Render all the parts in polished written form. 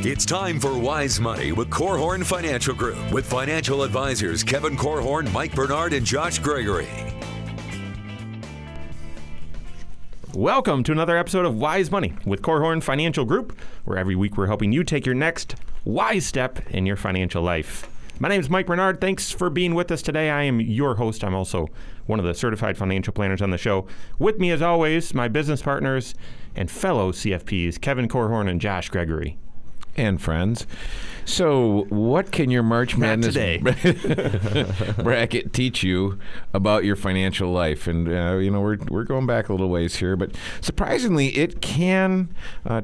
It's time for Wise Money with Korhorn Financial Group with financial advisors Kevin Korhorn, Mike Bernard, and Josh Gregory. Welcome to another episode of Wise Money with Korhorn Financial Group, where every week we're helping you take your next wise step in your financial life. My name is Mike Bernard. Thanks for being with us today. I am your host. I'm also one of the certified financial planners on the show. With me, as always, my business partners and fellow CFPs, Kevin Korhorn and Josh Gregory. And friends. So what can your March Madness bracket teach you about your financial life? And, we're going back a little ways here, but surprisingly, it can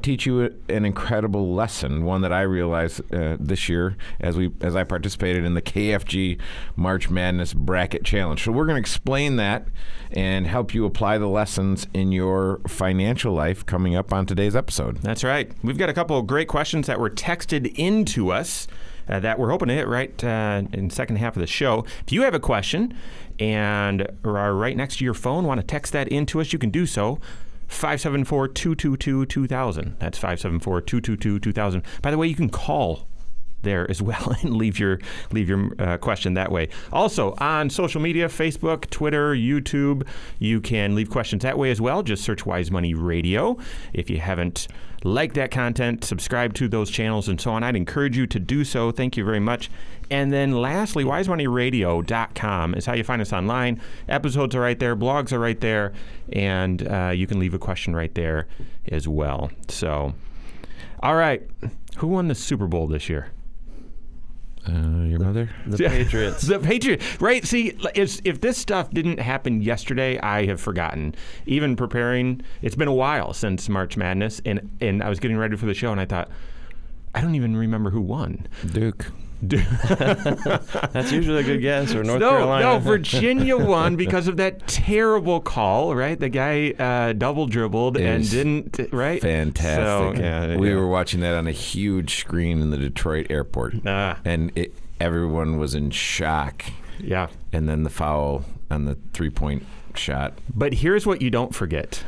teach you an incredible lesson, one that I realized this year as I participated in the KFG March Madness Bracket Challenge. So we're going to explain that and help you apply the lessons in your financial life coming up on today's episode. That's right. We've got a couple of great questions that were texted into us that we're hoping to hit right in the second half of the show. If you have a question and are right next to your phone, want to text that into us, you can do so. 574-222-2000. That's 574-222-2000. By the way, you can call there as well and leave your question that way. Also, on social media, Facebook, Twitter, YouTube, you can leave questions that way as well. Just search Wise Money Radio. If you haven't liked that content, subscribe to those channels and so on, I'd encourage you to do so. Thank you very much. And then lastly, wisemoneyradio.com is how you find us online. Episodes are right there, blogs are right there, and you can leave a question right there as well. So, all right, who won the Super Bowl this year? Your mother? The Patriots. The Patriots. Right. See, if this stuff didn't happen yesterday, I have forgotten. Even preparing, it's been a while since March Madness, and I was getting ready for the show, and I thought, I don't even remember who won. Duke. That's usually a good guess, or North Carolina. No, Virginia won because of that terrible call, right? The guy double dribbled and didn't, right? Fantastic. So, we were watching that on a huge screen in the Detroit airport, and everyone was in shock. Yeah. And then the foul on the three-point shot. But here's what you don't forget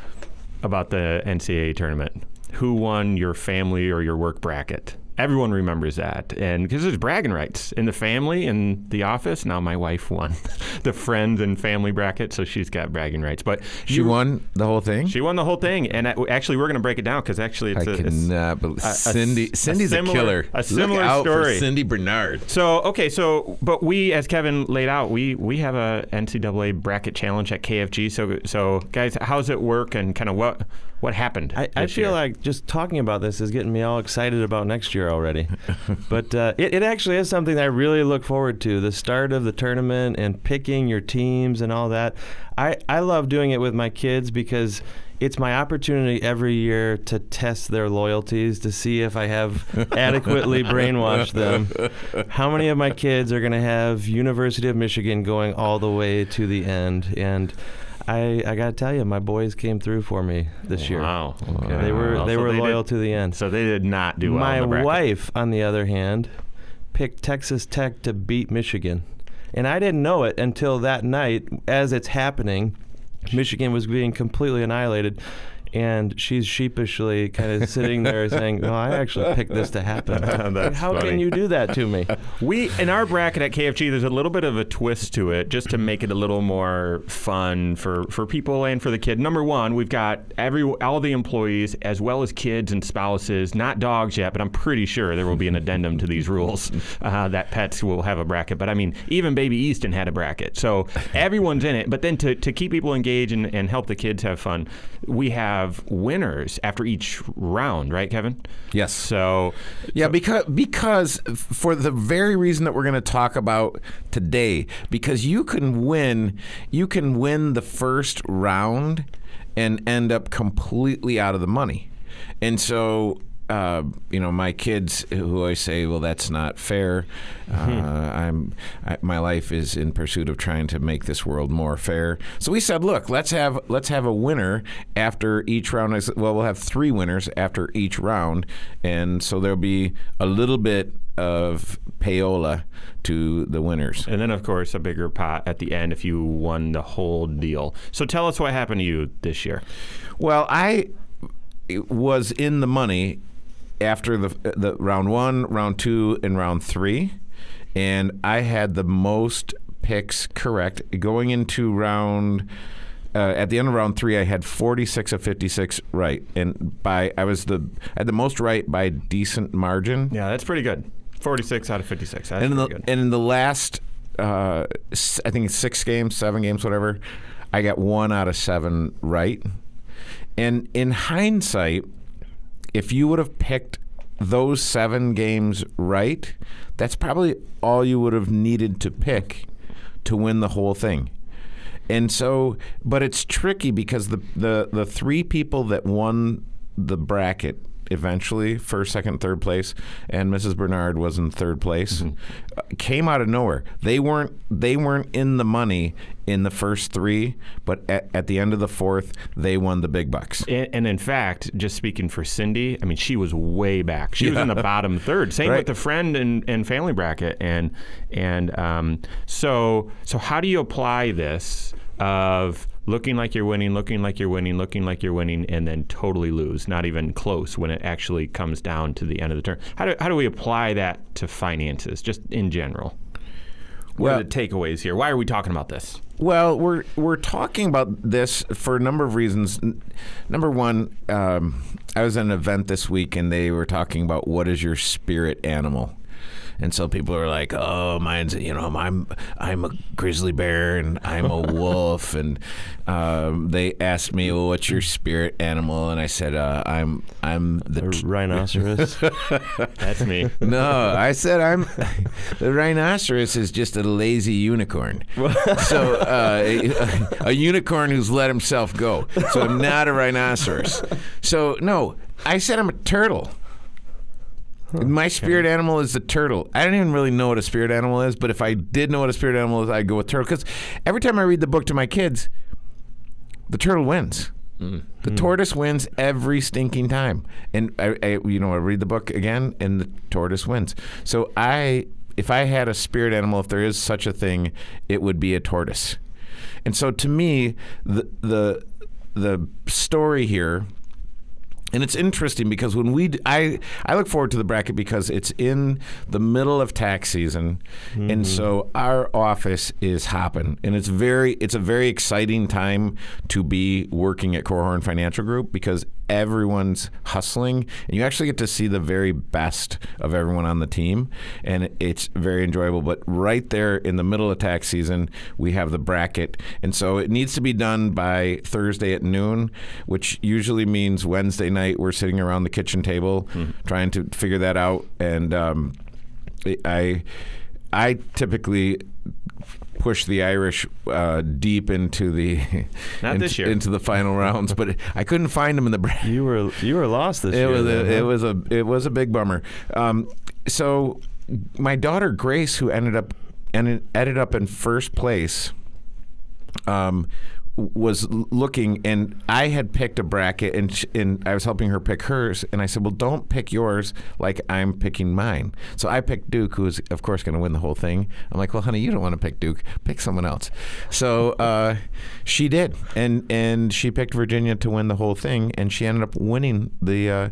about the NCAA tournament. Who won your family or your work bracket? Everyone remembers that, and because there's bragging rights in the family and the office. Now my wife won the friends and family bracket, so she's got bragging rights. But she won the whole thing. She won the whole thing, and actually we're going to break it down because actually Cindy's a killer. A similar Look out story. For Cindy Bernard. So but we, as Kevin laid out, we have a NCAA bracket challenge at KFG. So guys, how's it work, and kind of what happened? I feel like just talking about this is getting me all excited about next year already. But it actually is something that I really look forward to, the start of the tournament and picking your teams and all that. I love doing it with my kids because it's my opportunity every year to test their loyalties, to see if I have adequately brainwashed them. How many of my kids are going to have University of Michigan going all the way to the end? And I got to tell you, my boys came through for me this year. Wow. Okay. They were loyal to the end. So they did not do well in the bracket. My wife, on the other hand, picked Texas Tech to beat Michigan. And I didn't know it until that night, as it's happening. Michigan was being completely annihilated. And she's sheepishly kind of sitting there saying, "No, I actually picked this to happen." How can you do that to me? We, in our bracket at KFG, there's a little bit of a twist to it, just to make it a little more fun for people and for the kid. Number one, we've got all the employees, as well as kids and spouses, not dogs yet, but I'm pretty sure there will be an addendum to these rules that pets will have a bracket. But I mean, even Baby Easton had a bracket. So everyone's in it. But then to keep people engaged and help the kids have fun, we have winners after each round, right, Kevin? Yes. So because for the very reason that we're going to talk about today, because you can win the first round and end up completely out of the money. And so my kids, who I say, well, that's not fair. My life is in pursuit of trying to make this world more fair. So we said, look, let's have a winner after each round. Well, we'll have 3 winners after each round, and so there'll be a little bit of payola to the winners. And then, of course, a bigger pot at the end if you won the whole deal. So tell us what happened to you this year. Well, I was in the money after the round 1, round 2, and round 3, and I had the most picks correct going into round. At the end of round 3, I had 46 of 56 right, and I had the most right by a decent margin. Yeah, that's pretty good. 46 out of 56. That's and pretty good. And in the last, I think it's 7 games, whatever, I got 1 out of 7 right. And in hindsight, if you would have picked those 7 games right, that's probably all you would have needed to pick to win the whole thing. And so, but it's tricky because the 3 people that won the bracket eventually, first, second, third place, and Mrs. Bernard was in third place, came out of nowhere. They weren't in the money in the first 3, but at the end of the 4th, they won the big bucks. And in fact, just speaking for Cindy, I mean, she was way back. She was in the bottom third. Same with the friend and family bracket. So how do you apply this of looking like you're winning, and then totally lose, not even close when it actually comes down to the end of the turn? How do we apply that to finances, just in general? What are the takeaways here? Why are we talking about this? Well, we're talking about this for a number of reasons. Number one, I was at an event this week, and they were talking about what is your spirit animal. And so people are like, "Oh, mine's I'm a grizzly bear and I'm a wolf." And they asked me, "Well, what's your spirit animal?" And I said, "I'm the rhinoceros." That's me. No, I said the rhinoceros is just a lazy unicorn. So a unicorn who's let himself go. So I'm not a rhinoceros. So no, I said I'm a turtle. My spirit animal is the turtle. I don't even really know what a spirit animal is, but if I did know what a spirit animal is, I'd go with turtle. Because every time I read the book to my kids, the turtle wins. The tortoise wins every stinking time. And I read the book again, and the tortoise wins. So if I had a spirit animal, if there is such a thing, it would be a tortoise. And so to me, the story here. And it's interesting because when I look forward to the bracket because it's in the middle of tax season, and so our office is hopping, and it's a very exciting time to be working at Korhorn Financial Group because everyone's hustling, and you actually get to see the very best of everyone on the team, and it's very enjoyable. But right there in the middle of tax season, we have the bracket, and so it needs to be done by Thursday at noon, which usually means Wednesday night we're sitting around the kitchen table trying to figure that out. And I typically push the Irish deep into the this year into the final rounds, but I couldn't find them in the bracket. You were lost this year. It was a big bummer. So my daughter Grace, who ended up in first place, was looking, and I had picked a bracket, and I was helping her pick hers, and I said, well, don't pick yours like I'm picking mine. So I picked Duke, who's, of course, going to win the whole thing. I'm like, well, honey, you don't want to pick Duke. Pick someone else. So she did, and she picked Virginia to win the whole thing, and she ended up winning the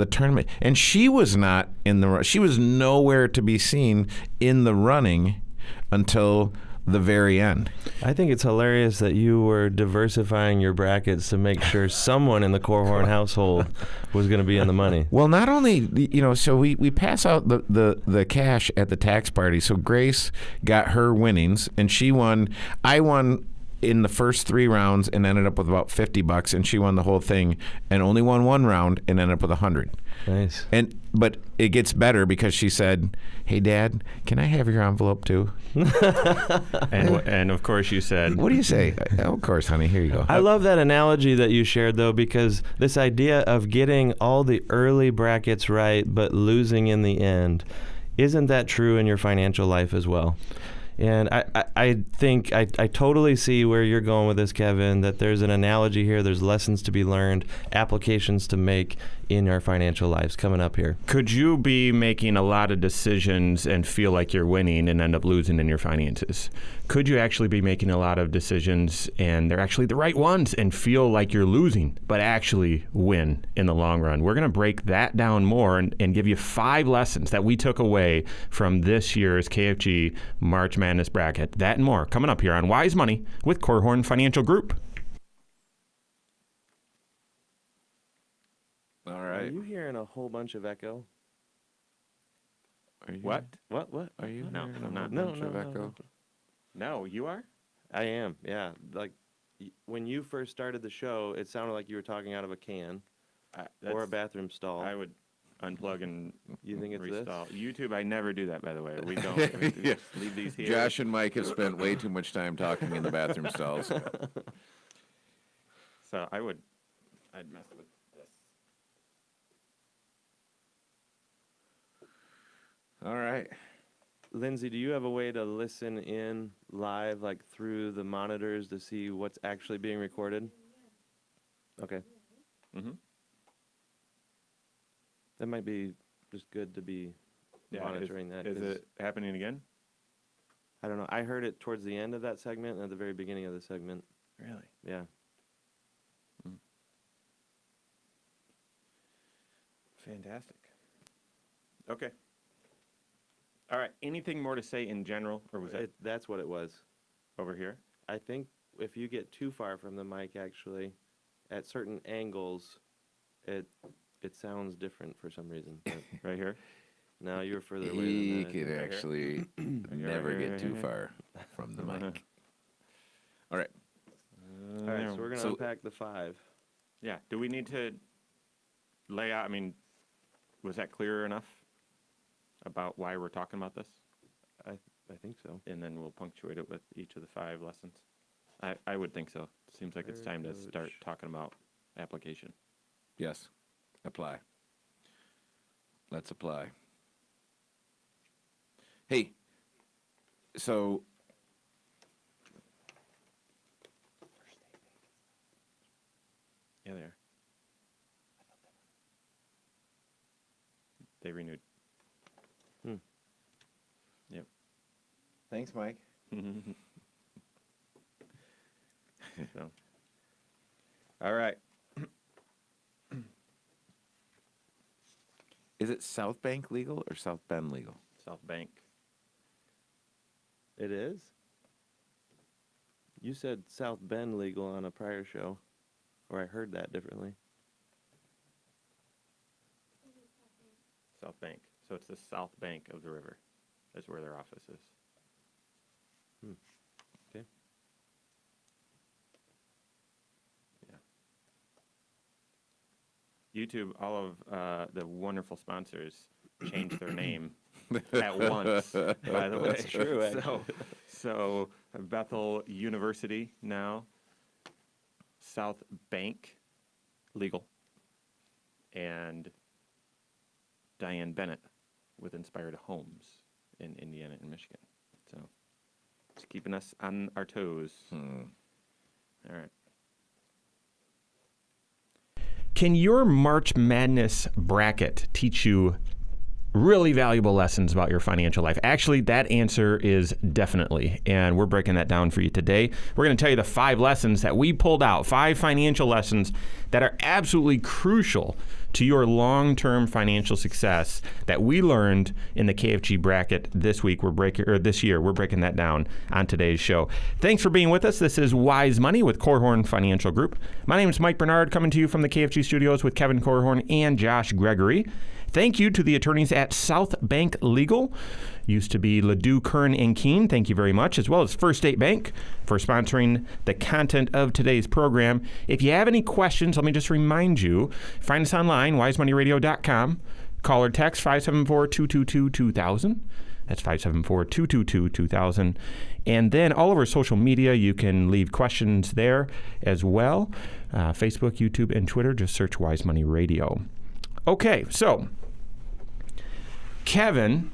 tournament. And she was not in the she was nowhere to be seen in the running until the very end. I think it's hilarious that you were diversifying your brackets to make sure someone in the Korhorn household was going to be in the money. Well, not only, so we pass out the cash at the tax party. So Grace got her winnings, and she won. I won in the first 3 rounds and ended up with about $50, and she won the whole thing and only won 1 round and ended up with $100. Nice. But it gets better because she said, "Hey, Dad, can I have your envelope too?" and of course you said, "What do you say?" "Oh, of course, honey. Here you go." I love that analogy that you shared, though, because this idea of getting all the early brackets right but losing in the end, isn't that true in your financial life as well? And I think I totally see where you're going with this, Kevin, that there's an analogy here. There's lessons to be learned, applications to make in our financial lives coming up here. Could you be making a lot of decisions and feel like you're winning and end up losing in your finances? could you actually be making a lot of decisions and they're actually the right ones and feel like you're losing, but actually win in the long run? We're going to break that down more and give you 5 lessons that we took away from this year's KFG March Madness bracket. That and more coming up here on Wise Money with Korhorn Financial Group. All Are right. you hearing a whole bunch of echo? Are you, What? What? Are you? No, hearing I'm a not. whole No, bunch no, of no, echo? No, you are? I am, yeah. Like, when you first started the show, it sounded like you were talking out of a can or a bathroom stall. I would unplug and You think it's restall. YouTube, I never do that, by the way. We don't. Yeah. Just leave these here. Josh and Mike have spent way too much time talking in the bathroom stalls. So I'd mess with this. All right. Lindsay, do you have a way to listen in live, like through the monitors, to see what's actually being recorded? Okay. Mm-hmm. That might be just good to be monitoring that. Is 'cause it happening again? I don't know. I heard it towards the end of that segment and at the very beginning of the segment. Really? Yeah. Fantastic. Okay. All right. Anything more to say in general, or was that That's what it was. over here? I think if you get too far from the mic, actually, at certain angles, it sounds different for some reason. But Right here? now you're further away He than could that. actually never right here, get right too here. far from the mic. All right. All right, so we're going to So- unpack the 5. Yeah. Do we need to lay out? I mean, was that clear enough about why we're talking about this? I think so. And then we'll punctuate it with each of the 5 lessons. I would think so. Seems like it's Fair time to coach. start talking about application. Yes. Apply. Let's apply. Hey, so Yeah, they are. They renewed. Hmm. Yep. thanks, Mike. So, all right. Is it South Bank legal or South Bend legal? South Bank. It is? You said South Bend legal on a prior show, or I heard that differently. South Bank. So it's the South Bank of the river. That's where their office is. Okay. Yeah. YouTube, all of the wonderful sponsors changed their name at once, by the way. That's true, actually. So Bethel University now, South Bank Legal, and Diane Bennett with Inspired Homes in Indiana and Michigan. So it's keeping us on our toes. All right. Can your March Madness bracket teach you really valuable lessons about your financial life? Actually, that answer is definitely, and we're breaking that down for you today. We're going to tell you the 5 lessons that we pulled out, 5 financial lessons that are absolutely crucial to your long-term financial success that we learned in the KFG bracket this week. This year. We're breaking that down on today's show. Thanks for being with us. This is Wise Money with Korhorn Financial Group. My name is Mike Bernard, coming to you from the KFG studios with Kevin Korhorn and Josh Gregory. Thank you to the attorneys at South Bank Legal, used to be Ledoux, Kern, and Keene. Thank you very much, as well as First State Bank for sponsoring the content of today's program. If you have any questions, let me just remind you, find us online, wisemoneyradio.com. Call or text 574-222-2000. That's 574-222-2000. And then all over social media, you can leave questions there as well. Facebook, YouTube, and Twitter, just search Wise Money Radio. Okay, so Kevin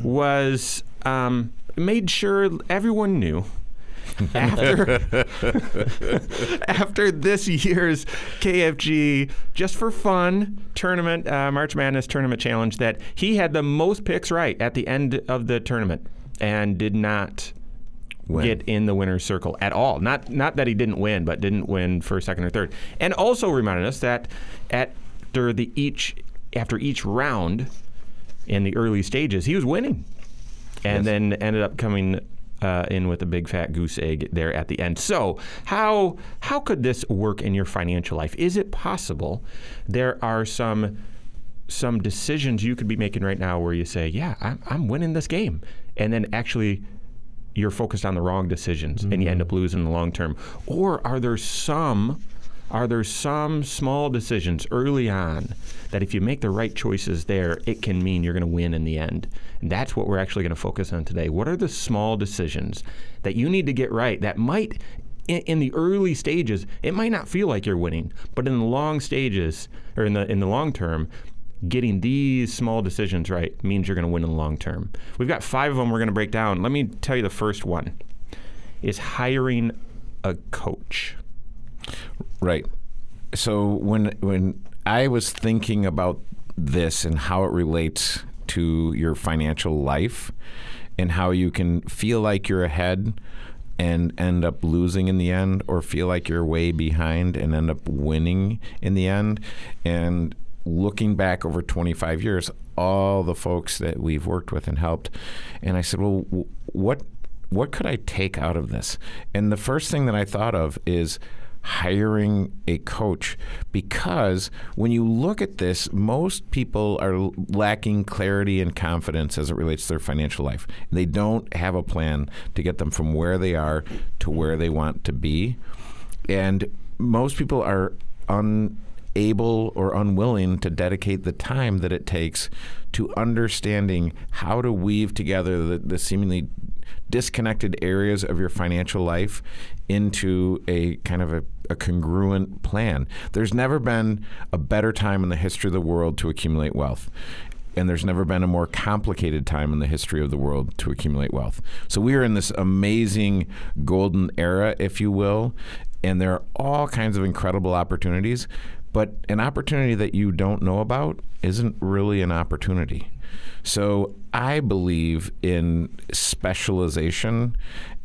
was made sure everyone knew after this year's KFG Just for Fun tournament, March Madness tournament challenge, that he had the most picks right at the end of the tournament and did not get in the winner's circle at all. Not that he didn't win, but didn't win first, second, or third. And also reminded us that after each round in the early stages, he was winning, and then ended up coming in with a big fat goose egg there at the end. So how could this work in your financial life? Is it possible there are some decisions you could be making right now where you say, yeah, I'm winning this game, and then actually you're focused on the wrong decisions and you end up losing in the long term? Or are there some small decisions early on that if you make the right choices there, it can mean you're going to win in the end? And that's what we're actually going to focus on today. What are the small decisions that you need to get right that might, in the early stages, it might not feel like you're winning, but in the long stages, or in the long term, getting these small decisions right means you're going to win in the long term. We've got 5 of them we're going to break down. Let me tell you the first one is hiring a coach. Right. So when I was thinking about this and how it relates to your financial life and how you can feel like you're ahead and end up losing in the end, or feel like you're way behind and end up winning in the end, and looking back over 25 years, all the folks that we've worked with and helped, and I said, well, what could I take out of this? And the first thing that I thought of is hiring a coach, because when you look at this, most people are lacking clarity and confidence as it relates to their financial life. They don't have a plan to get them from where they are to where they want to be. And most people are unable or unwilling to dedicate the time that it takes to understanding how to weave together the seemingly disconnected areas of your financial life into a kind of a congruent plan. There's never been a better time in the history of the world to accumulate wealth. And there's never been a more complicated time in the history of the world to accumulate wealth. So we are in this amazing golden era, if you will, and there are all kinds of incredible opportunities, but an opportunity that you don't know about isn't really an opportunity. So I believe in specialization,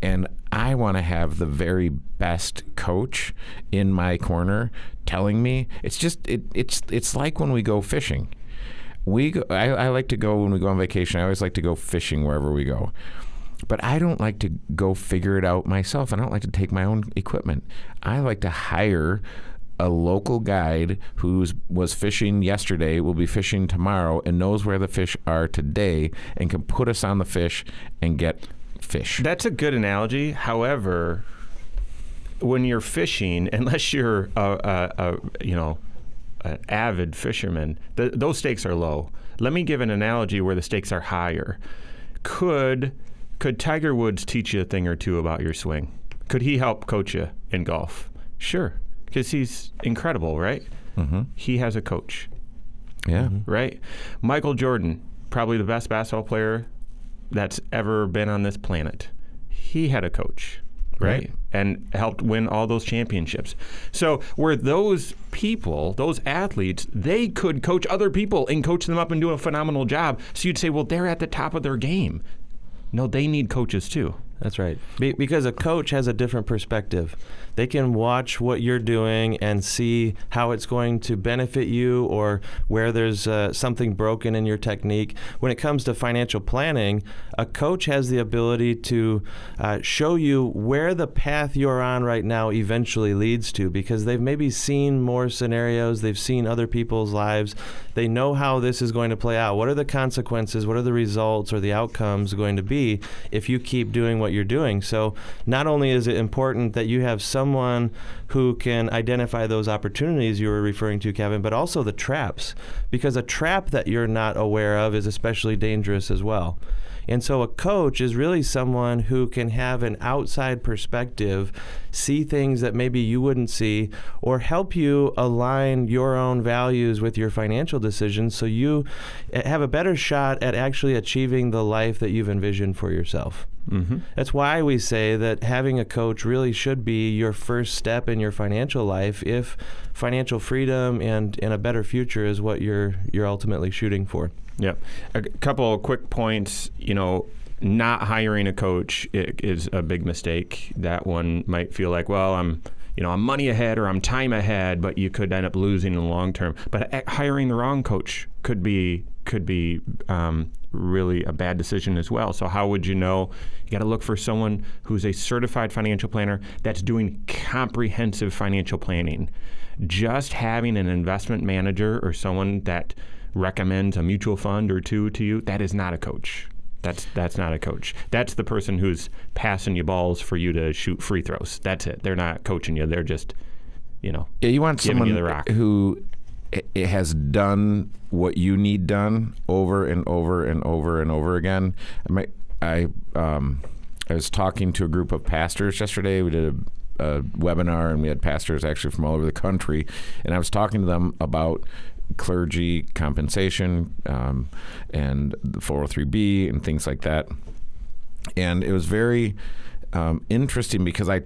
and I want to have the very best coach in my corner telling me. It's like when we go fishing. I like to go when we go on vacation. I always like to go fishing wherever we go. But I don't like to go figure it out myself. I don't like to take my own equipment. I like to hire a local guide who was fishing yesterday, will be fishing tomorrow, and knows where the fish are today and can put us on the fish and get fish. That's a good analogy. However, when you're fishing, unless you're an avid fisherman, those stakes are low. Let me give an analogy where the stakes are higher. Could Tiger Woods teach you a thing or two about your swing? Could he help coach you in golf? Sure. Because he's incredible, right? Mm-hmm. He has a coach. Yeah. Right? Michael Jordan, probably the best basketball player that's ever been on this planet. He had a coach, right? And helped win all those championships. So where those people, those athletes, they could coach other people and coach them up and do a phenomenal job. So you'd say, well, they're at the top of their game. No, they need coaches too. That's right. Because a coach has a different perspective. They can watch what you're doing and see how it's going to benefit you, or where there's something broken in your technique. When it comes to financial planning, a coach has the ability to show you where the path you're on right now eventually leads to, because they've maybe seen more scenarios, they've seen other people's lives, they know how this is going to play out. What are the consequences, what are the results or the outcomes going to be if you keep doing what you're doing? So not only is it important that you have someone who can identify those opportunities you were referring to, Kevin, but also the traps, because a trap that you're not aware of is especially dangerous as well. And so a coach is really someone who can have an outside perspective, see things that maybe you wouldn't see, or help you align your own values with your financial decisions so you have a better shot at actually achieving the life that you've envisioned for yourself. Mm-hmm. That's why we say that having a coach really should be your first step in your financial life, if financial freedom and a better future is what you're ultimately shooting for. Yep. A couple of quick points. not hiring a coach is a big mistake. That one might feel like, well, I'm money ahead or I'm time ahead, but you could end up losing in the long term. But hiring the wrong coach could be really a bad decision as well. So how would you know? You got to look for someone who's a certified financial planner that's doing comprehensive financial planning. Just having an investment manager or someone that recommends a mutual fund or two to you, that is not a coach. That's not a coach. That's the person who's passing you balls for you to shoot free throws. That's it. They're not coaching you. They're just, Yeah, you want someone who has done what you need done over and over and over and over again. I was talking to a group of pastors yesterday. We did a webinar, and we had pastors actually from all over the country, and I was talking to them about clergy compensation and the 403B and things like that. And it was very interesting because I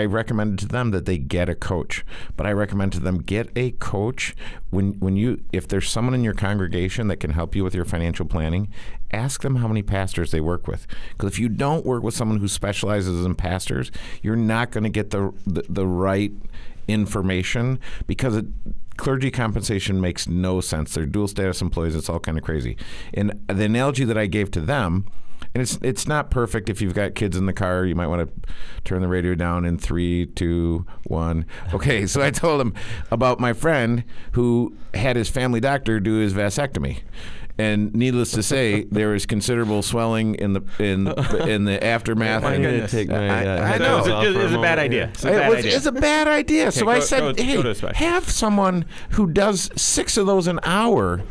recommended to them that they get a coach, but I recommend to them get a coach if there's someone in your congregation that can help you with your financial planning, ask them how many pastors they work with. Because if you don't work with someone who specializes in pastors, you're not going to get the right information, because clergy compensation makes no sense. They're dual status employees. It's all kind of crazy. And the analogy that I gave to them, and it's not perfect. If you've got kids in the car, you might want to turn the radio down in 3, 2, 1. Okay, so I told them about my friend who had his family doctor do his vasectomy. And needless to say, there was considerable swelling in the aftermath. I know. It's a bad idea. It's a bad idea. Okay, so I said, have someone who does 6 of those an hour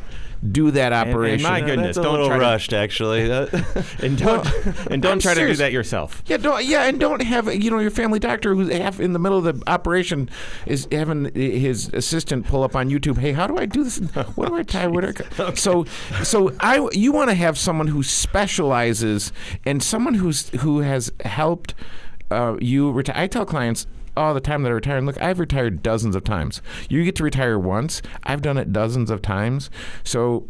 do that operation. And my goodness, that's a little rushed, actually. and don't try to do that yourself. And don't have your family doctor who's in the middle of the operation is having his assistant pull up on YouTube. Hey, how do I do this? What do I tie? Okay. So you want to have someone who specializes and someone who has helped you retire. I tell clients all the time that I retire, and look, I've retired dozens of times. You get to retire once. I've done it dozens of times. So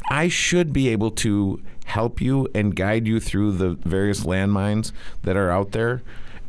I should be able to help you and guide you through the various landmines that are out there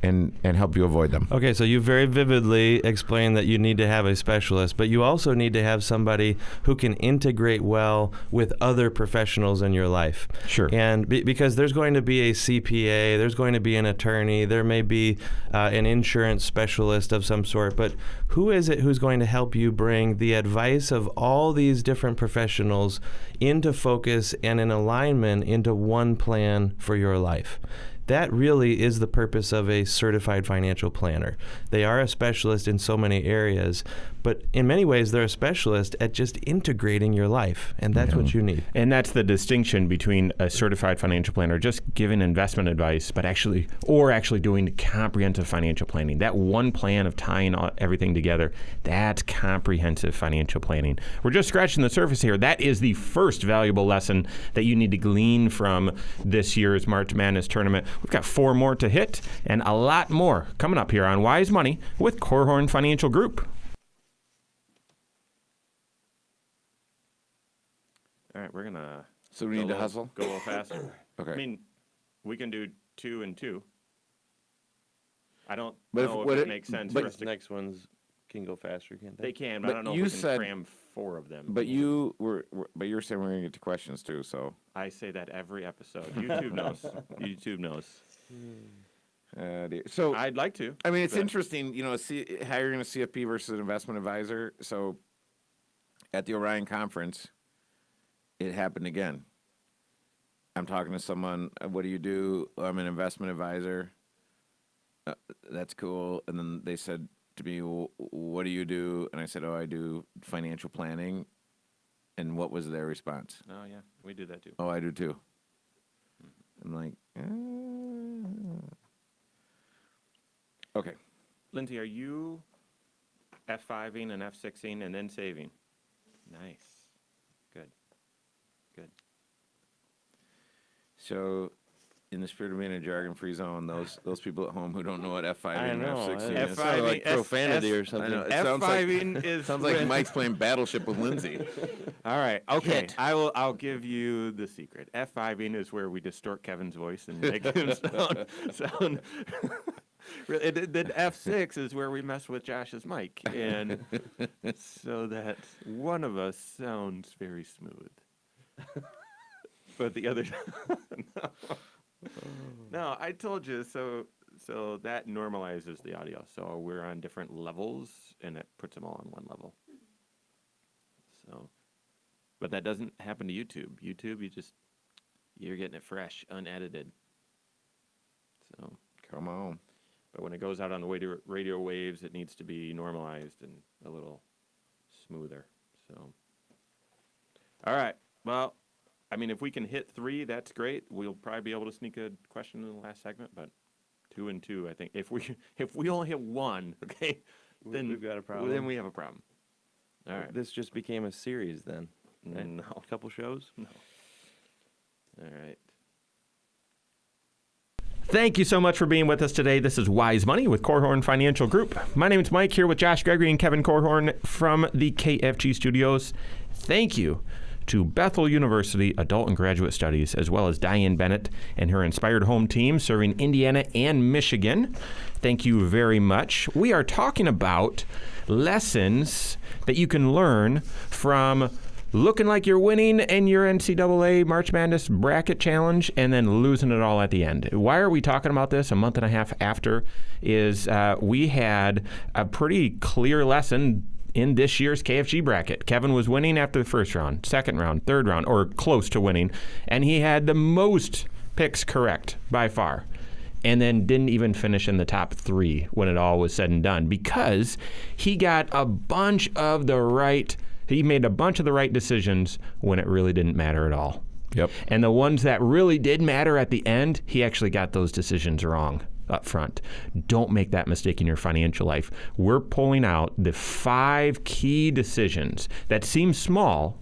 and help you avoid them. Okay, so you very vividly explained that you need to have a specialist, but you also need to have somebody who can integrate well with other professionals in your life. Sure. And because there's going to be a CPA, there's going to be an attorney, there may be an insurance specialist of some sort, but who is it who's going to help you bring the advice of all these different professionals into focus and in alignment into one plan for your life? That really is the purpose of a certified financial planner. They are a specialist in so many areas, but in many ways they're a specialist at just integrating your life, and that's what you need. And that's the distinction between a certified financial planner just giving investment advice, but actually doing comprehensive financial planning. That one plan of tying everything together, that's comprehensive financial planning. We're just scratching the surface here. That is the first valuable lesson that you need to glean from this year's March Madness tournament. We've got 4 more to hit and a lot more coming up here on Wise Money with Korhorn Financial Group. All right, we're going to... So we need to hustle? Go a little faster. Okay. I mean, we can do 2 and 2. I don't But know if it makes sense for us to... Next ones can go faster, can't they? They can, but I don't know if we can cram 4 of them. But you were saying we're going to get to questions too, so... I say that every episode. YouTube knows. YouTube knows. So I'd like to. I mean, it's interesting, hiring a CFP versus an investment advisor. So at the Orion Conference, it happened again. I'm talking to someone, what do you do? I'm an investment advisor. That's cool. And then they said to me, well, what do you do? And I said, I do financial planning. And what was their response? Oh, yeah, we do that too. Oh, I do too. I'm like, Okay. Lindsay, are you F5ing and F6ing and then saving? Nice. Good. So, in the spirit of being a jargon-free zone, those people at home who don't know what F5 I and know. F6 is, like profanity or something. it sounds F5ing is sounds like Mike's playing Battleship with Lindsay. All right. Okay. Hit. I'll give you the secret. F5ing is where we distort Kevin's voice and make him sound. Then F6 is where we mess with Josh's mic, and so that one of us sounds very smooth, but the other. No, I told you. So that normalizes the audio. So we're on different levels, and it puts them all on one level. So. But that doesn't happen to YouTube. YouTube, you're getting it fresh, unedited. So Come on. But when it goes out on the radio waves, it needs to be normalized and a little smoother. So, all right. Well, I mean, if we can hit 3, that's great. We'll probably be able to sneak a question in the last segment. But 2 and 2, I think. If we only hit 1, okay, then we've got a problem. Then we have a problem. All right. This just became a series then. Right? No. A couple shows? No. All right. Thank you so much for being with us today. This is Wise Money with Korhorn Financial Group. My name is Mike, here with Josh Gregory and Kevin Korhorn from the KFG studios. Thank you to Bethel University Adult and Graduate Studies, as well as Diane Bennett and her Inspired Home team serving Indiana and Michigan. Thank you very much. We are talking about lessons that you can learn from looking like you're winning in your NCAA March Madness bracket challenge and then losing it all at the end. Why are we talking about this a month and a half after? We had a pretty clear lesson in this year's KFG bracket. Kevin was winning after the first round, second round, third round, or close to winning, and he had the most picks correct by far, and then didn't even finish in the top 3 when it all was said and done, because he got he made a bunch of the right decisions when it really didn't matter at all. Yep. And the ones that really did matter at the end, he actually got those decisions wrong up front. Don't make that mistake in your financial life. We're pulling out the 5 key decisions that seem small,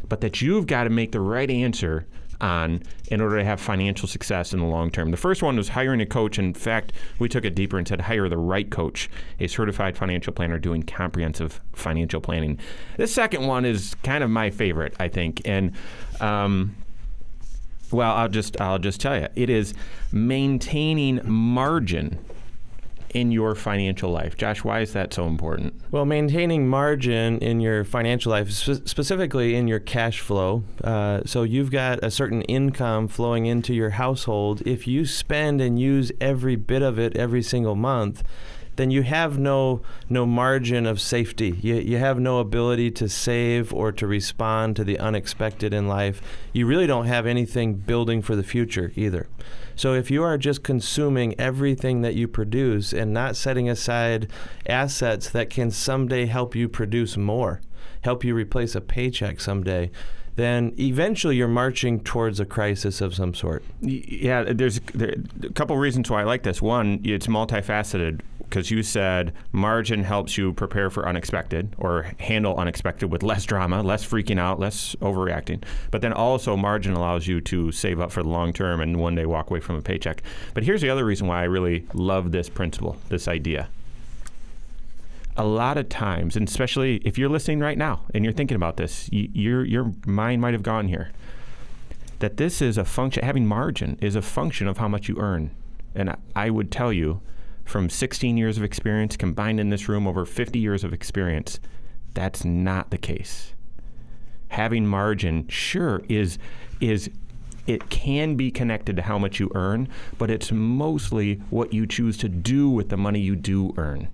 but that you've got to make the right answer on in order to have financial success in the long term. The first one was hiring a coach. In fact, we took it deeper and said hire the right coach, a certified financial planner doing comprehensive financial planning. This second one is kind of my favorite, I think. And I'll just tell you, it is maintaining margin in your financial life. Josh, why is that so important? Well, maintaining margin in your financial life, specifically in your cash flow. So you've got a certain income flowing into your household. If you spend and use every bit of it every single month, then you have no margin of safety. You have no ability to save or to respond to the unexpected in life. You really don't have anything building for the future either. So if you are just consuming everything that you produce and not setting aside assets that can someday help you produce more, help you replace a paycheck someday, then eventually you're marching towards a crisis of some sort. Yeah, there's a couple reasons why I like this. One, it's multifaceted, because you said margin helps you prepare for unexpected or handle unexpected with less drama, less freaking out, less overreacting. But then also margin allows you to save up for the long term and one day walk away from a paycheck. But here's the other reason why I really love this principle, this idea. A lot of times, and especially if you're listening right now and you're thinking about this, your mind might have gone here, that this is a function, having margin is a function of how much you earn. And I would tell you, from 16 years of experience combined in this room, over 50 years of experience, that's not the case. Having margin, sure, it can be connected to how much you earn, but it's mostly what you choose to do with the money you do earn.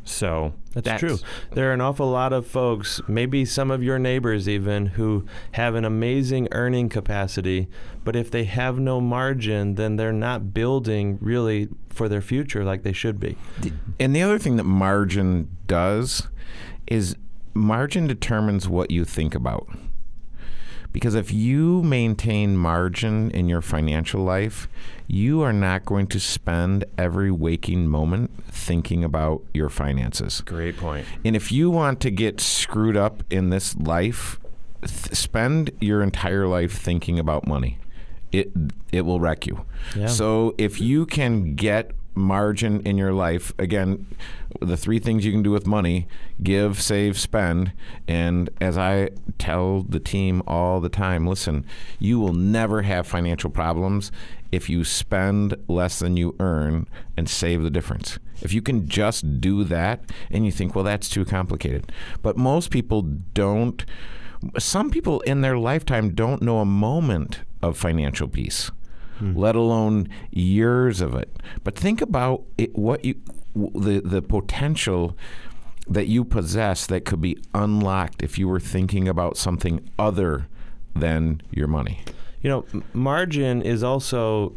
So that's true. There are an awful lot of folks, maybe some of your neighbors even, who have an amazing earning capacity, but if they have no margin, then they're not building really for their future like they should be. And the other thing that margin does is margin determines what you think about. Because if you maintain margin in your financial life, you are not going to spend every waking moment thinking about your finances. Great point. And if you want to get screwed up in this life, spend your entire life thinking about money. It will wreck you. Yeah. So if you can get margin in your life. Again, the 3 things you can do with money: give, save, spend. And as I tell the team all the time, listen, you will never have financial problems if you spend less than you earn and save the difference. If you can just do that, and you think, well, that's too complicated. But most people don't. Some people in their lifetime don't know a moment of financial peace, let alone years of it. But think about it, the potential that you possess that could be unlocked if you were thinking about something other than your money. You know, margin is also,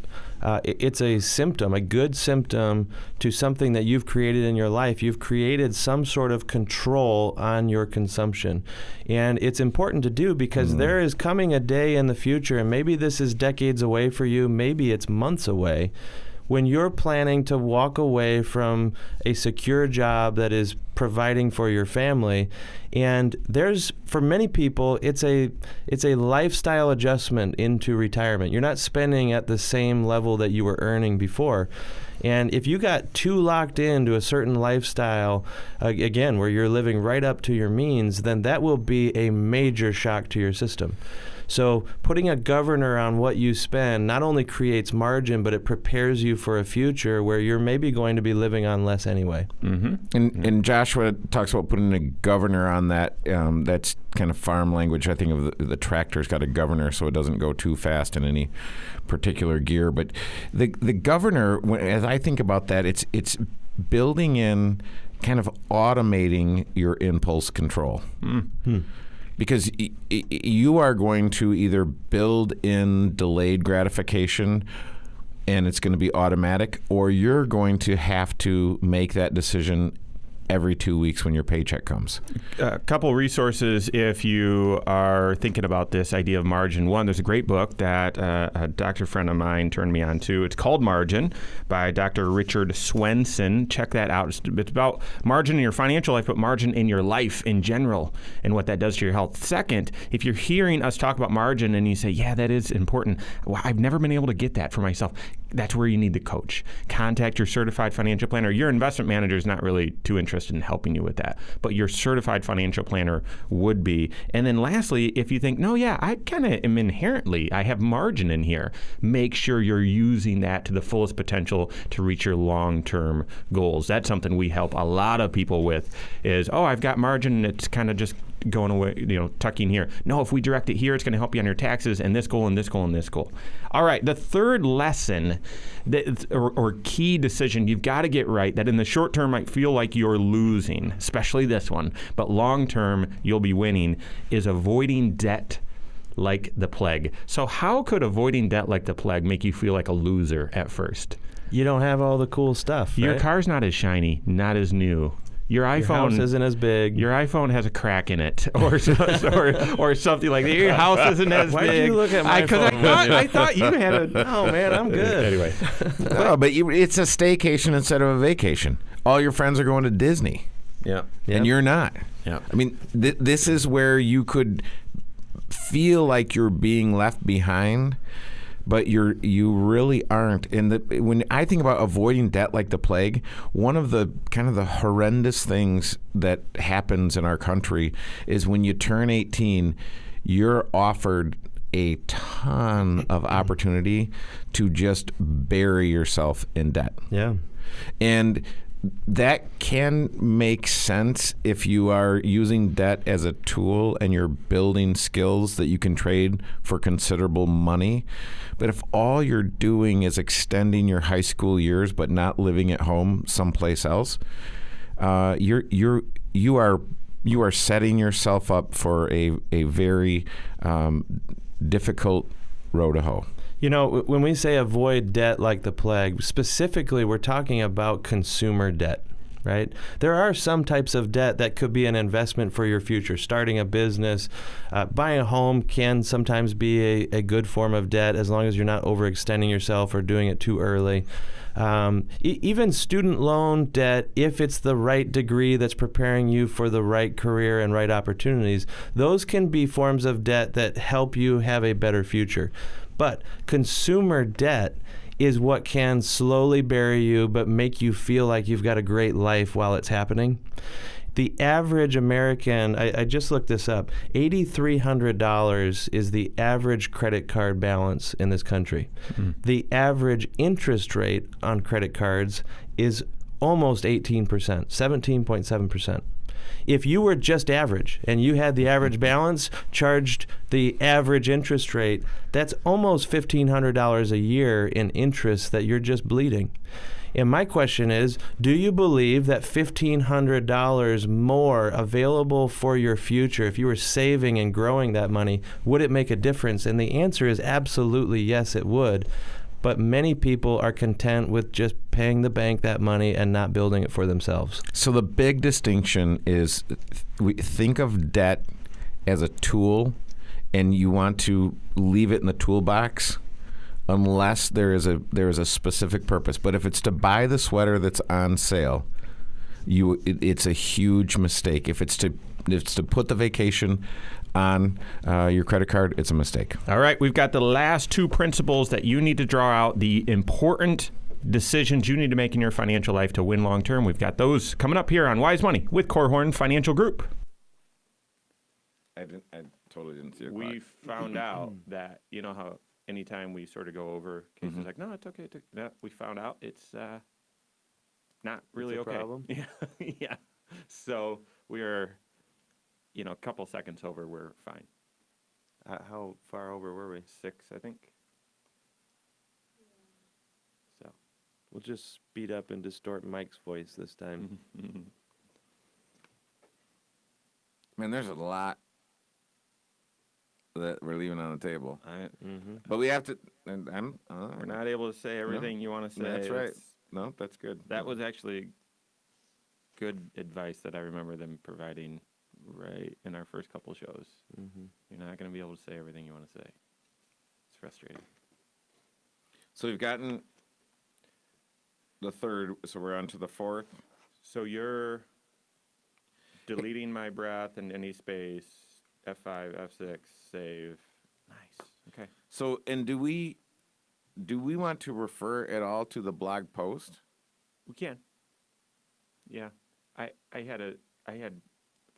it's a symptom, a good symptom to something that you've created in your life. You've created some sort of control on your consumption. And it's important to do because there is coming a day in the future, and maybe this is decades away for you, maybe it's months away, when you're planning to walk away from a secure job that is providing for your family. And for many people, it's a lifestyle adjustment into retirement. You're not spending at the same level that you were earning before. And if you got too locked into a certain lifestyle, again, where you're living right up to your means, then that will be a major shock to your system. So putting a governor on what you spend not only creates margin, but it prepares you for a future where you're maybe going to be living on less anyway. And Joshua talks about putting a governor on that. That's kind of farm language. I think of the tractor's got a governor so it doesn't go too fast in any particular gear. But the governor, as I think about that, it's building in, kind of automating your impulse control. Because you are going to either build in delayed gratification and it's going to be automatic, or you're going to have to make that decision every 2 weeks when your paycheck comes. A couple resources if you are thinking about this idea of margin. One, there's a great book that a doctor friend of mine turned me on to. It's called Margin by Dr. Richard Swenson. Check that out. It's about margin in your financial life, but margin in your life in general and what that does to your health. Second, if you're hearing us talk about margin and you say, yeah, that is important. Well, I've never been able to get that for myself. That's where you need the coach. Contact your certified financial planner. Your investment manager is not really too interested in helping you with that, but your certified financial planner would be. And then lastly, if you think, no, yeah, I kind of am inherently, I have margin in here, make sure you're using that to the fullest potential to reach your long-term goals. That's something we help a lot of people with is, oh, I've got margin and it's kind of just going away, tucking here. No, if we direct it here, it's going to help you on your taxes and this goal and this goal and this goal. All right, the third lesson or key decision you've got to get right that in the short term might feel like you're losing, especially this one, but long term you'll be winning, is avoiding debt like the plague. So how could avoiding debt like the plague make you feel like a loser at first? You don't have all the cool stuff, Your right? car's not as shiny, not as new. Your iPhone Your house isn't as big. Your iPhone has a crack in it, or something like that. Your house isn't as Why big. did you look at my phone? I thought you had a. No, man, I'm good. Anyway, No, but it's a staycation instead of a vacation. All your friends are going to Disney, yeah, and you're not. Yeah. I mean, this is where you could feel like you're being left behind, but you really aren't. And when I think about avoiding debt like the plague, one of the kind of the horrendous things that happens in our country is when you turn 18, you're offered a ton of opportunity to just bury yourself in debt. Yeah. And that can make sense if you are using debt as a tool and you're building skills that you can trade for considerable money. But if all you're doing is extending your high school years but not living at home someplace else, you are setting yourself up for a very difficult road to hoe. You know, when we say avoid debt like the plague, specifically we're talking about consumer debt, right? There are some types of debt that could be an investment for your future. Starting a business, buying a home can sometimes be a good form of debt as long as you're not overextending yourself or doing it too early. Even student loan debt, if it's the right degree that's preparing you for the right career and right opportunities, those can be forms of debt that help you have a better future. But consumer debt is what can slowly bury you but make you feel like you've got a great life while it's happening. The average American, I just looked this up, $8,300 is the average credit card balance in this country. The average interest rate on credit cards is almost 18%, 17.7%. If you were just average and you had the average balance, charged the average interest rate, that's almost $1,500 a year in interest that you're just bleeding. And my question is, do you believe that $1,500 more available for your future, if you were saving and growing that money, would it make a difference? And the answer is absolutely yes, it would. But many people are content with just paying the bank that money and not building it for themselves. So the big distinction is we think of debt as a tool, and you want to leave it in the toolbox unless there is a specific purpose. But if it's to buy the sweater that's on sale, it's a huge mistake. If it's to put the vacation on your credit card, it's a mistake. All right, we've got the last two principles that you need to draw out, the important decisions you need to make in your financial life to win long term. We've got those coming up here on Wise Money with Korhorn Financial Group. I totally didn't see it. We found out that, you know how anytime we sort of go over cases like, no, it's okay. We found out it's not really It's a okay. problem? Yeah. Yeah. So we are, a couple seconds over, we're fine. How far over were we? 6, I think. So. We'll just speed up and distort Mike's voice this time. Man, there's a lot that we're leaving on the table. Mm-hmm. But we have to. And We're not able to say everything you want to say. That's right. It's- No, that's good. That was actually good advice that I remember them providing right in our first couple shows. Mm-hmm. You're not going to be able to say everything you want to say. It's frustrating. So we've gotten the third, so we're on to the fourth. So you're deleting my breath and any space, F5, F6, save. Nice. Okay. So, and do we want to refer at all to the blog post? We can. Yeah. I had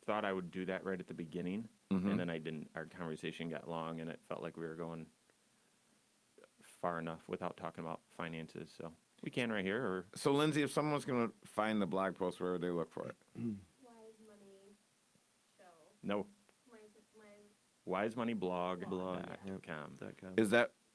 thought I would do that right at the beginning, and then I didn't. Our conversation got long, and it felt like we were going far enough without talking about finances. So we can right here. Or So, Lindsay, if someone's going to find the blog post, where would they look for it? Wise Money Show. no, wisemoneyblog.com.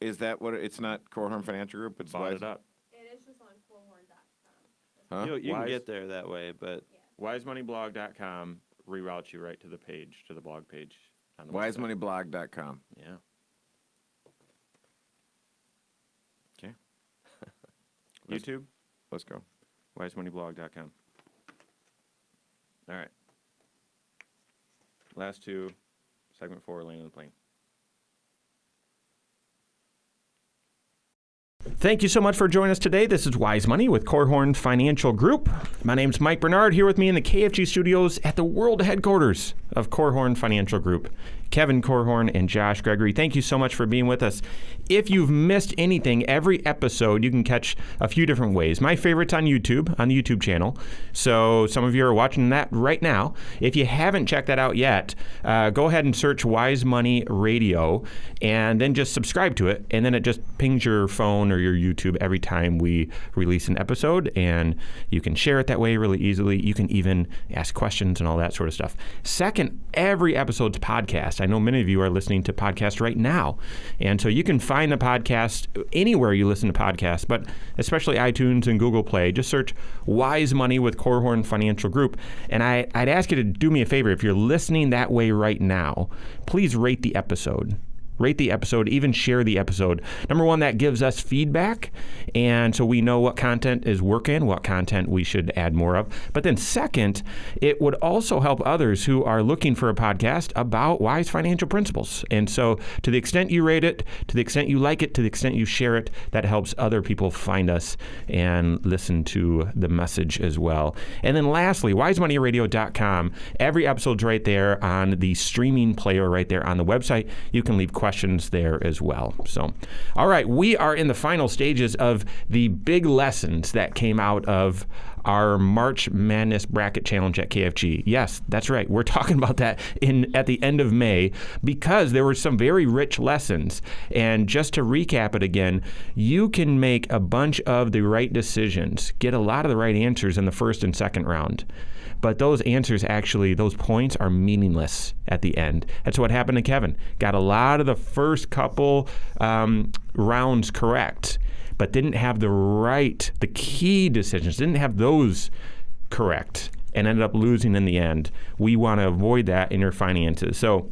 Is that what it's not Korhorn Financial Group? It's Bought Wise. it up. It is just on Korhorn.com. Huh? You can Wise- get there that way, but Wisemoneyblog.com reroutes you right to the page, to the blog page. On the website. WiseMoneyBlog.com. Yeah. Okay. YouTube, Let's go. wisemoneyblog.com. All right. Last two, segment 4, Land in the Plane. Thank you so much for joining us today. This is Wise Money with Korhorn Financial Group. My name's Mike Bernard, here with me in the KFG studios at the world headquarters of Korhorn Financial Group. Kevin Korhorn and Josh Gregory, thank you so much for being with us. If you've missed anything, every episode you can catch a few different ways. My favorite's on YouTube, on the YouTube channel. So some of you are watching that right now. If you haven't checked that out yet, go ahead and search Wise Money Radio and then just subscribe to it. And then it just pings your phone or your YouTube every time we release an episode. And you can share it that way really easily. You can even ask questions and all that sort of stuff. Second, every episode's podcast. I know many of you are listening to podcasts right now. And so you can find the podcast anywhere you listen to podcasts, but especially iTunes and Google Play. Just search Wise Money with Korhorn Financial Group. And I'd ask you to do me a favor. If you're listening that way right now, please rate the episode. Rate the episode, even share the episode. Number one, that gives us feedback, and so we know what content is working, what content we should add more of. But then second, it would also help others who are looking for a podcast about wise financial principles. And so to the extent you rate it, to the extent you like it, to the extent you share it, that helps other people find us and listen to the message as well. And then lastly, wisemoneyradio.com. Every episode's right there on the streaming player right there on the website. You can leave questions questions there as well. So, all right, we are in the final stages of the big lessons that came out of our March Madness Bracket Challenge at KFG. Yes, that's right. We're talking about that at the end of May because there were some very rich lessons. And just to recap it again, you can make a bunch of the right decisions, get a lot of the right answers in the first and second round. But those answers actually, those points are meaningless at the end. That's what happened to Kevin. Got a lot of the first couple rounds correct, but didn't have the key decisions, didn't have those correct, and ended up losing in the end. We want to avoid that in your finances. So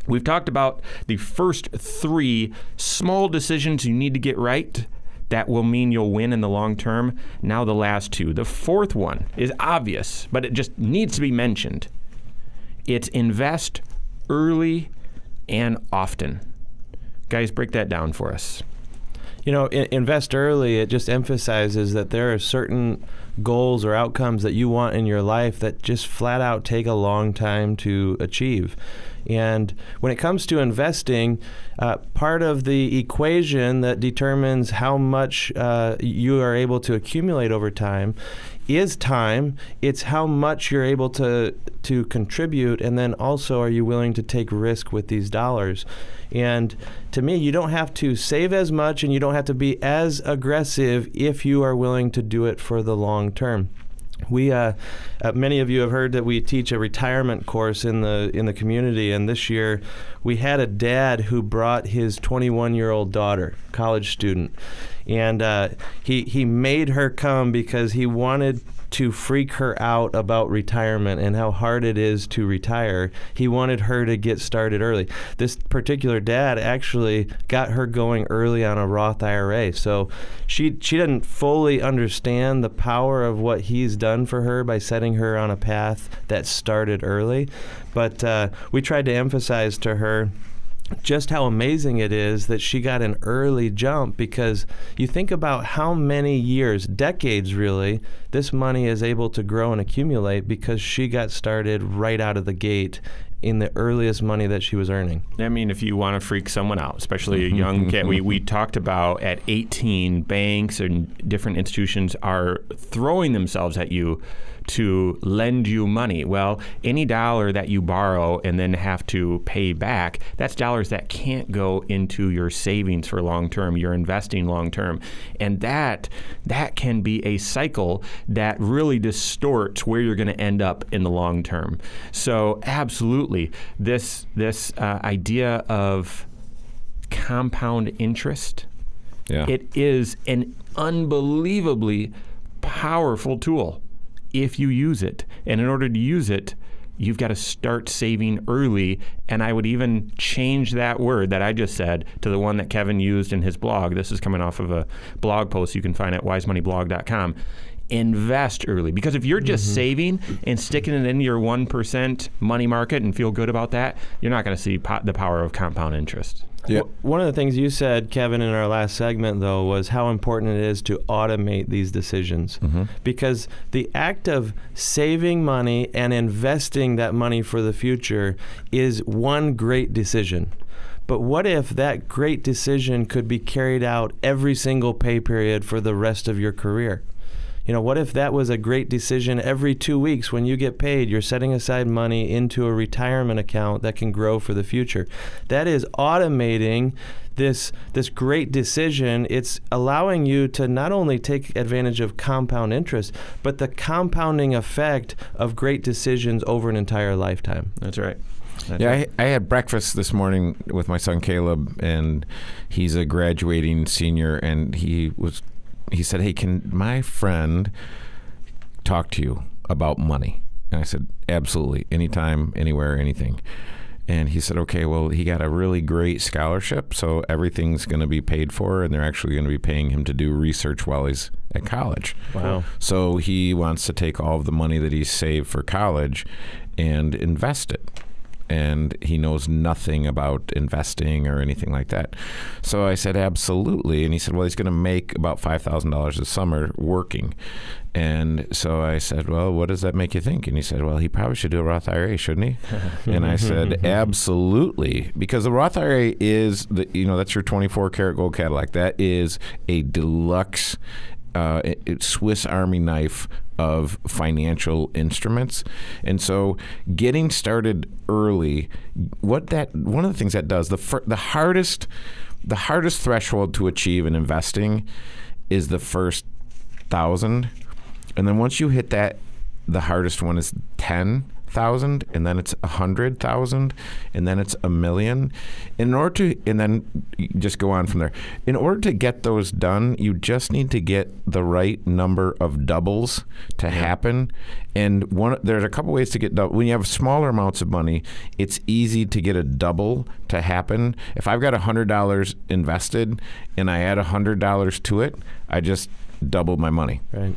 we've talked about the first 3 small decisions you need to get right that will mean you'll win in the long term. Now the last 2. The fourth one is obvious, but it just needs to be mentioned. It's invest early and often. Guys, break that down for us. You know, invest early, it just emphasizes that there are certain goals or outcomes that you want in your life that just flat out take a long time to achieve. And when it comes to investing, part of the equation that determines how much you are able to accumulate over time is time. It's how much you're able to contribute, and then also are you willing to take risk with these dollars. And to me, you don't have to save as much and you don't have to be as aggressive if you are willing to do it for the long term. We, many of you have heard that we teach a retirement course in the community, and this year we had a dad who brought his 21-year-old daughter, college student, and he made her come because he wanted to freak her out about retirement and how hard it is to retire. He wanted her to get started early. This particular dad actually got her going early on a Roth IRA. So she didn't fully understand the power of what he's done for her by setting her on a path that started early. But we tried to emphasize to her just how amazing it is that she got an early jump, because you think about how many years, decades really, this money is able to grow and accumulate because she got started right out of the gate in the earliest money that she was earning. I mean, if you want to freak someone out, especially a young kid, we talked about at 18, banks and different institutions are throwing themselves at you to lend you money. Well, any dollar that you borrow and then have to pay back, that's dollars that can't go into your savings for long term, you're investing long term. And that can be a cycle that really distorts where you're going to end up in the long term. So absolutely, this idea of compound interest, it is an unbelievably powerful tool if you use it. And in order to use it, you've got to start saving early. And I would even change that word that I just said to the one that Kevin used in his blog. This is coming off of a blog post you can find at wisemoneyblog.com. Invest early. Because if you're just saving and sticking it into your 1% money market and feel good about that, you're not going to see the power of compound interest. Yeah. One of the things you said, Kevin, in our last segment, though, was how important it is to automate these decisions. Because the act of saving money and investing that money for the future is one great decision. But what if that great decision could be carried out every single pay period for the rest of your career? You know, what if that was a great decision every 2 weeks when you get paid, you're setting aside money into a retirement account that can grow for the future? That is automating this great decision. It's allowing you to not only take advantage of compound interest, but the compounding effect of great decisions over an entire lifetime. That's right. I had breakfast this morning with my son Caleb, and he's a graduating senior, and he said, "Hey, can my friend talk to you about money?" And I said, "Absolutely, anytime, anywhere, anything." And he said, "Okay, well, he got a really great scholarship, so everything's going to be paid for, and they're actually going to be paying him to do research while he's at college." Wow. So he wants to take all of the money that he's saved for college and invest it. and he knows nothing about investing or anything like that. So I said, absolutely. And he said, well, he's going to make about $5,000 a summer working. And so I said, well, what does that make you think? And he said, well, he probably should do a Roth IRA, shouldn't he? And I said, absolutely. Because the Roth IRA is, that's your 24-karat gold Cadillac. That is a deluxe Swiss Army knife of financial instruments. And so getting started early, one of the things that does, the hardest threshold to achieve in investing is the first 1,000. And then once you hit that, the hardest one is 10,000, and then it's 100,000, and then it's 1,000,000. And then you just go on from there. In order to get those done, you just need to get the right number of doubles to happen. And there's a couple ways to get double. When you have smaller amounts of money, it's easy to get a double to happen. If I've got $100 invested and I add $100 to it, I just doubled my money. Right.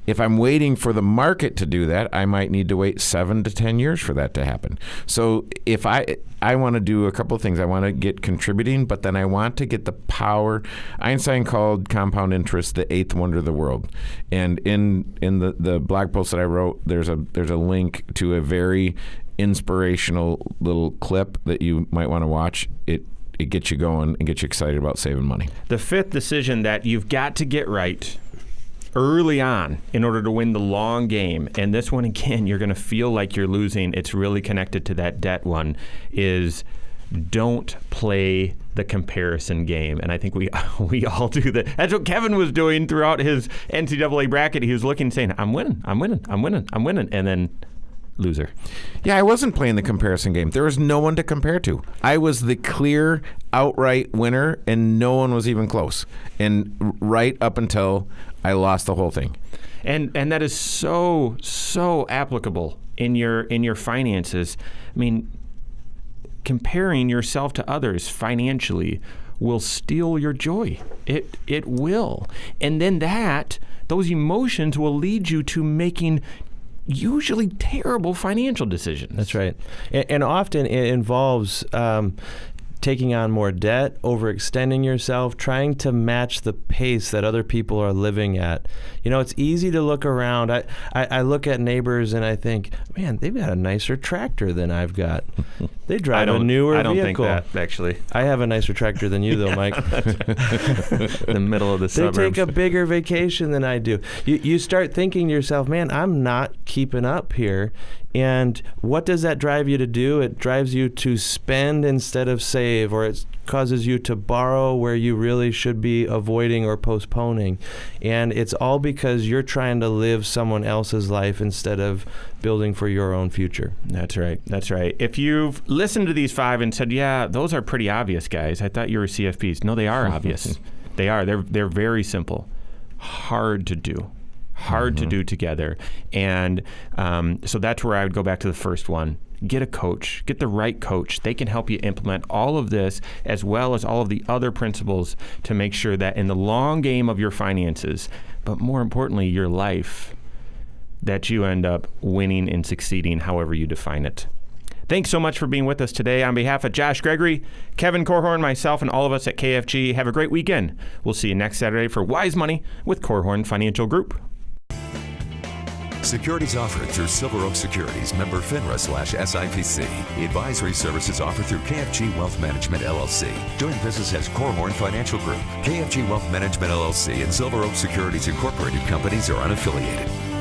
If I'm waiting for the market to do that, I might need to wait 7 to 10 years for that to happen. So if I want to do a couple of things. I want to get contributing, but then I want to get the power. Einstein called compound interest the eighth wonder of the world. And in the blog post that I wrote, there's a link to a very inspirational little clip that you might want to watch. It gets you going and gets you excited about saving money. The fifth decision that you've got to get right early on in order to win the long game, and this one, again, you're going to feel like you're losing. It's really connected to that debt one, is don't play the comparison game. And I think we all do that. That's what Kevin was doing throughout his NCAA bracket. He was looking, saying, I'm winning. And then loser. Yeah, I wasn't playing the comparison game. There was no one to compare to. I was the clear outright winner, and no one was even close. And right up until I lost the whole thing. And that is so applicable in your finances. I mean, comparing yourself to others financially will steal your joy. It will. And then those emotions will lead you to making usually terrible financial decisions. That's right. And often it involves taking on more debt, overextending yourself, trying to match the pace that other people are living at. It's easy to look around. I look at neighbors and I think, man, they've got a nicer tractor than I've got. They drive a newer vehicle. I don't think that, actually. I have a nicer tractor than you, though, Mike. In the middle of the suburbs. They take a bigger vacation than I do. You start thinking to yourself, man, I'm not keeping up here. And what does that drive you to do? It drives you to spend instead of save, or it causes you to borrow where you really should be avoiding or postponing. And it's all because you're trying to live someone else's life instead of building for your own future. That's right. If you've listened to these 5 and said, yeah, those are pretty obvious, guys. I thought you were CFPs. No, they are obvious. They are. They're very simple. Hard to do. To do together. And so that's where I would go back to the first one. Get a coach. Get the right coach. They can help you implement all of this as well as all of the other principles to make sure that in the long game of your finances, but more importantly, your life, that you end up winning and succeeding however you define it. Thanks so much for being with us today. On behalf of Josh Gregory, Kevin Korhorn, myself, and all of us at KFG, have a great weekend. We'll see you next Saturday for Wise Money with Korhorn Financial Group. Securities offered through Silver Oak Securities, member FINRA/SIPC. Advisory services offered through KFG Wealth Management, LLC. Doing business as Korhorn Financial Group. KFG Wealth Management, LLC and Silver Oak Securities Incorporated companies are unaffiliated.